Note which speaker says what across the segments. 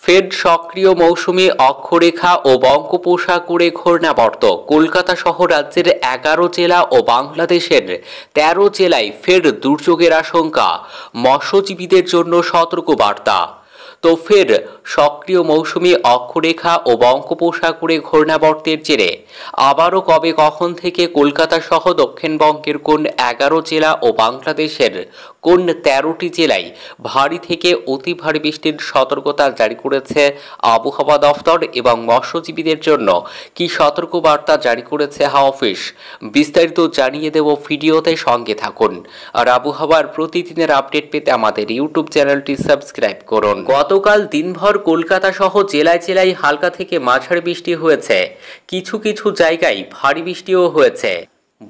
Speaker 1: ফের সক্রিয় মৌসুমি অক্ষরেখা ও বঙ্গোপসাগরে ঘূর্ণাবর্ত। কলকাতা সহ রাজ্যের 11 জেলা ও বাংলাদেশের 13 জেলায় ফের দুর্যোগের আশঙ্কা, মৎস্যজীবীদের জন্য সতর্কবার্তা। তো ফের সক্রিয় মৌসুমি অক্ষরেখা ও বঙ্গোপসাগরে ঘূর্ণাবর্তের জেরে আবারও কবে কখন থেকে কলকাতা সহ দক্ষিণবঙ্গের কোন 11 জেলা ও বাংলাদেশের কোন 13টি জেলায় ভারী থেকে অতি ভারী বৃষ্টির সতর্কতা জারি করেছে আবহাওয়া দফতর এবং মৎস্যজীবীদের জন্য কি সতর্কবার্তা জারি করেছে হাওয়া অফিস, বিস্তারিত জানিয়ে দেব ভিডিওতে, সঙ্গে থাকুন। আর আবহাওয়ার প্রতিদিনের আপডেট পেতে আমাদের ইউটিউব চ্যানেলটি সাবস্ক্রাইব করুন। গতকাল দিনভর কলকাতা সহ জেলায় জেলায় হালকা থেকে মাঝারি বৃষ্টি হয়েছে, কিছু কিছু জায়গায় ভারী বৃষ্টিও হয়েছে।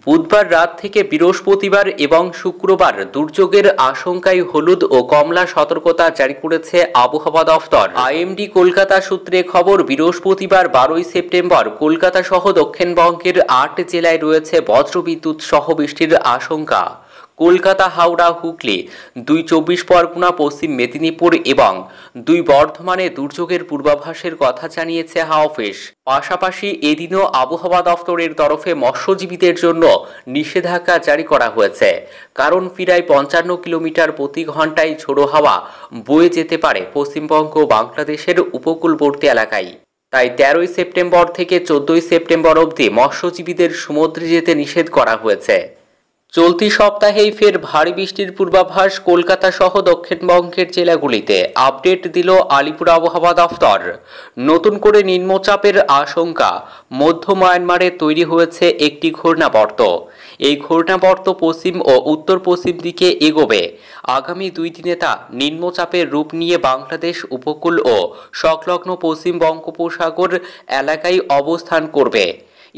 Speaker 1: বুধবার রাত থেকে বৃহস্পতিবার এবং শুক্রবার দুর্যোগের আশঙ্কায় হলুদ ও কমলা সতর্কতা জারি করেছে আবহাওয়া দফতর। আইএমডি কলকাতা সূত্রে খবর, বৃহস্পতিবার 12 সেপ্টেম্বর কলকাতা সহ দক্ষিণবঙ্গের 8 জেলায় রয়েছে বজ্রবিদ্যুৎ সহ বৃষ্টির আশঙ্কা। কলকাতা, হাওড়া, হুগলি, 2 চব্বিশ পরগনা, পশ্চিম মেদিনীপুর এবং 2 বর্ধমানে দুর্যোগের পূর্বাভাসের কথা জানিয়েছে হাওয়া অফিস। পাশাপাশি এদিনও আবহাওয়া দফতরের তরফে মৎস্যজীবীদের জন্য নিষেধাজ্ঞা জারি করা হয়েছে, কারণ প্রায় 55 কিলোমিটার প্রতি ঘন্টায় ঝোড়ো হাওয়া বয়ে যেতে পারে পশ্চিমবঙ্গ ও বাংলাদেশের উপকূলবর্তী এলাকায়। তাই 13 সেপ্টেম্বর থেকে 14 সেপ্টেম্বর অবধি মৎস্যজীবীদের সমুদ্রে যেতে নিষেধ করা হয়েছে। চলতি সপ্তাহেই ফের ভারী বৃষ্টির পূর্বাভাস কলকাতা সহ দক্ষিণবঙ্গের জেলাগুলিতে। আপডেট দিল আলিপুর আবহাওয়া দফতর। নতুন করে নিম্নচাপের আশঙ্কা। মধ্য মায়ানমারে তৈরি হয়েছে একটি ঘূর্ণাবর্ত। এই ঘূর্ণাবর্ত পশ্চিম ও উত্তর পশ্চিম দিকে এগোবে। আগামী 2 দিনে তা নিম্নচাপের রূপ নিয়ে বাংলাদেশ উপকূল ও সংলগ্ন পশ্চিম বঙ্গোপসাগর এলাকায় অবস্থান করবে।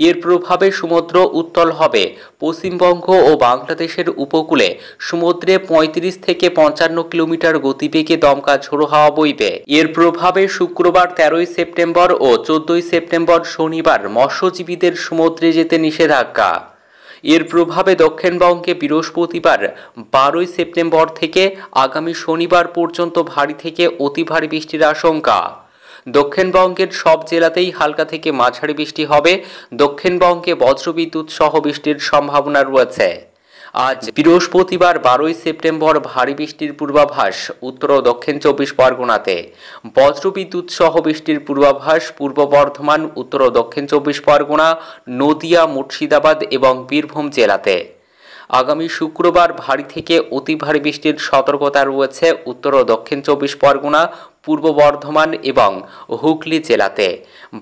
Speaker 1: এর প্রভাবে সমুদ্র উত্তাল হবে। পশ্চিমবঙ্গ ও বাংলাদেশের উপকূলে সমুদ্রে 35 থেকে 55 কিলোমিটার গতিবেগে দমকা ঝোড়ো হাওয়া বইবে। এর প্রভাবে শুক্রবার 13 সেপ্টেম্বর ও 14 সেপ্টেম্বর শনিবার মৎস্যজীবীদের সমুদ্রে যেতে নিষেধাজ্ঞা। এর প্রভাবে দক্ষিণবঙ্গে বৃহস্পতিবার 12 সেপ্টেম্বর থেকে আগামী শনিবার পর্যন্ত ভারী থেকে অতি ভারী বৃষ্টির আশঙ্কা। দক্ষিণবঙ্গের সব জেলাতেই হালকা থেকে মাঝারি বৃষ্টি হবে। দক্ষিণবঙ্গে বজ্রবিদ্যুৎ সহ বৃষ্টির সম্ভাবনা রয়েছে। আজ বৃহস্পতিবার 12 সেপ্টেম্বর ভারী বৃষ্টির পূর্বাভাস উত্তর ও দক্ষিণ 24 পরগনাতে। বজ্রবিদ্যুৎ সহ বৃষ্টির পূর্বাভাস পূর্ব বর্ধমান, উত্তর ও দক্ষিণ 24 পরগনা, নদিয়া, মুর্শিদাবাদ এবং বীরভূম জেলাতে। আগামী শুক্রবার ভারী থেকে অতি ভারী বৃষ্টির সতর্কতা রয়েছে উত্তর ও দক্ষিণ 24 পরগনা, পূর্ব বর্ধমান এবং হুগলি জেলাতে।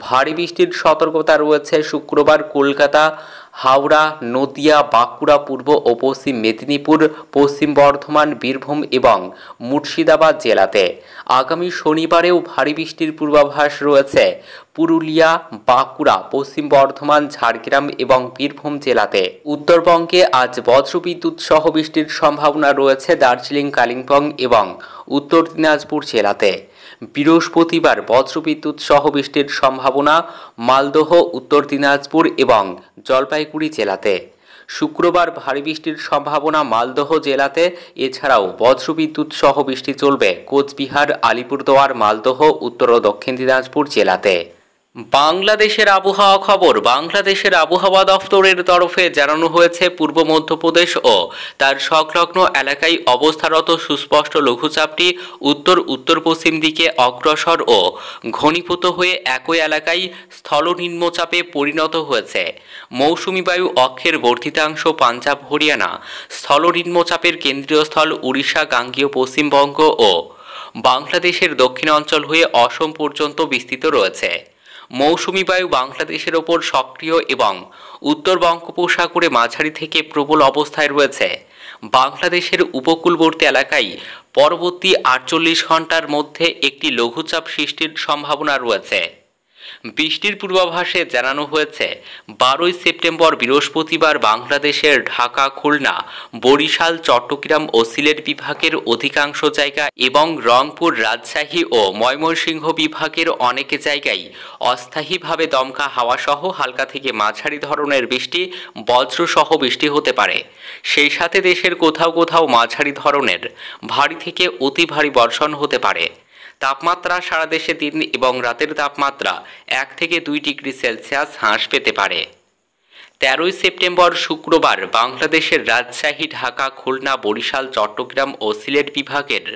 Speaker 1: ভারী বৃষ্টির সতর্কতা রয়েছে শুক্রবার কলকাতা, হাওড়া, নদিয়া, বাঁকুড়া, পূর্ব ও পশ্চিম মেদিনীপুর, পশ্চিম বর্ধমান, বীরভূম এবং মুর্শিদাবাদ জেলাতে। আগামী শনিবারেও ভারী বৃষ্টির পূর্বাভাস রয়েছে পুরুলিয়া, বাঁকুড়া, পশ্চিম বর্ধমান, ঝাড়গ্রাম এবং বীরভূম জেলাতে। উত্তরবঙ্গে আজ বজ্রবিদ্যুৎ সহ বৃষ্টির সম্ভাবনা রয়েছে দার্জিলিং, কালিম্পং এবং উত্তর দিনাজপুর জেলাতে। বৃহস্পতিবার বজ্রবিদ্যুৎ সহ বৃষ্টির সম্ভাবনা মালদহ, উত্তর দিনাজপুর এবং জলপাইগুড়ি জেলাতে। শুক্রবার ভারী বৃষ্টির সম্ভাবনা মালদহ জেলাতে। এছাড়াও বজ্রবিদ্যুৎ সহ বৃষ্টি চলবে কোচবিহার, আলিপুরদুয়ার, মালদহ, উত্তর ও দক্ষিণ দিনাজপুর জেলাতে। বাংলাদেশের আবহাওয়া খবর। বাংলাদেশের আবহাওয়া দফতরের তরফে জানানো হয়েছে, পূর্ব মধ্যপ্রদেশ ও তার সংলগ্ন এলাকায় অবস্থারত সুস্পষ্ট লঘুচাপটি উত্তর উত্তর পশ্চিম দিকে অগ্রসর ও ঘনীভূত হয়ে একই এলাকায় স্থল নিম্নচাপে পরিণত হয়েছে। মৌসুমি বায়ু অক্ষের বর্ধিতাংশ পাঞ্জাব, হরিয়ানা, স্থল নিম্নচাপের কেন্দ্রীয় স্থল উড়িষ্যা, গাঙ্গেয় পশ্চিমবঙ্গ ও বাংলাদেশের দক্ষিণাঞ্চল হয়ে অসম পর্যন্ত বিস্তৃত রয়েছে। মৌসুমি বায়ু বাংলাদেশের ওপর সক্রিয় এবং উত্তর বঙ্গোপসাগরে মাঝারি থেকে প্রবল অবস্থায় রয়েছে। বাংলাদেশের উপকূলবর্তী এলাকায় পরবর্তী 48 ঘন্টার মধ্যে একটি লঘুচাপ সৃষ্টির সম্ভাবনা রয়েছে। বৃষ্টির পূর্বাভাসে জানানো হয়েছে, 12 সেপ্টেম্বর বৃহস্পতিবার বাংলাদেশের ঢাকা, খুলনা, বরিশাল, চট্টগ্রাম ও সিলেট বিভাগের অধিকাংশ জায়গা এবং রংপুর, রাজশাহী ও ময়মনসিংহ বিভাগের অনেক জায়গায় অস্থায়ীভাবে দমকা হাওয়াসহ হালকা থেকে মাঝারি ধরনের বৃষ্টি, বজ্রসহ বৃষ্টি হতে পারে। সেই সাথে দেশের কোথাও কোথাও মাঝারি ধরনের ভারী থেকে অতি ভারী বর্ষণ হতে পারে। তাপমাত্রা সারা দেশে দিন এবং রাতের তাপমাত্রা 1 থেকে 2 ডিগ্রি সেলসিয়াস হ্রাস পেতে পারে। 13ই সেপ্টেম্বর শুক্রবার বাংলাদেশের রাজশাহী, ঢাকা, খুলনা, বরিশাল, চট্টগ্রাম ও সিলেট বিভাগের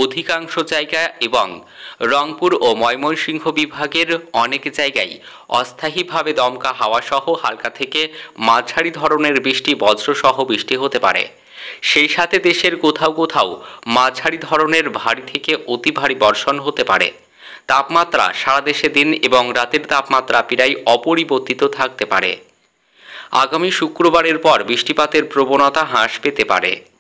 Speaker 1: অধিকাংশ জায়গা এবং রংপুর ও ময়মনসিংহ বিভাগের অনেক জায়গায় অস্থায়ীভাবে দমকা হাওয়াসহ হালকা থেকে মাঝারি ধরনের বৃষ্টি, বজ্রসহ বৃষ্টি হতে পারে। সেই সাথে দেশের কোথাও কোথাও মাঝারি ধরনের ভারী থেকে অতি ভারী বর্ষণ হতে পারে। তাপমাত্রা সারা দেশে দিন এবং রাতের তাপমাত্রা প্রায় অপরিবর্তিত থাকতে পারে। আগামী শুক্রবারের পর বৃষ্টিপাতের প্রবণতা হ্রাস পেতে পারে।